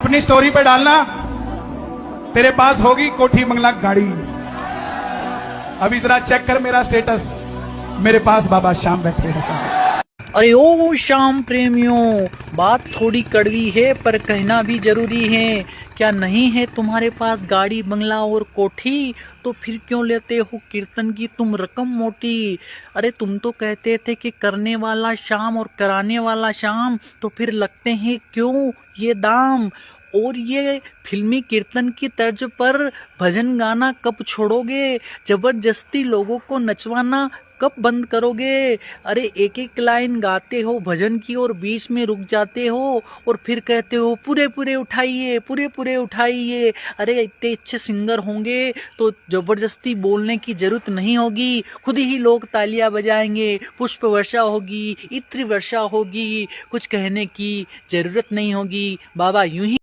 अपनी स्टोरी पे डालना, तेरे पास होगी कोठी बंगला गाड़ी। अभी जरा चेक कर मेरा स्टेटस, मेरे पास बाबा श्याम बैठे हैं। अरे ओ श्याम प्रेमियों, बात थोड़ी कड़वी है पर कहना भी जरूरी है। क्या नहीं है तुम्हारे पास गाड़ी बंगला और कोठी, तो फिर क्यों लेते हो कीर्तन की तुम रकम मोटी। अरे तुम तो कहते थे कि करने वाला श्याम और कराने वाला श्याम, तो फिर लगते हैं क्यों ये दाम। और ये फिल्मी कीर्तन की तर्ज पर भजन गाना कब छोड़ोगे, जबरदस्ती लोगों को नचवाना कब बंद करोगे। अरे एक एक लाइन गाते हो भजन की और बीच में रुक जाते हो और फिर कहते हो पूरे पूरे उठाइए, पूरे पूरे उठाइए। अरे इतने अच्छे सिंगर होंगे तो जबरदस्ती बोलने की जरूरत नहीं होगी, खुद ही लोग तालियां बजाएंगे, पुष्प वर्षा होगी, इत्र वर्षा होगी, कुछ कहने की जरूरत नहीं होगी। बाबा यूं ही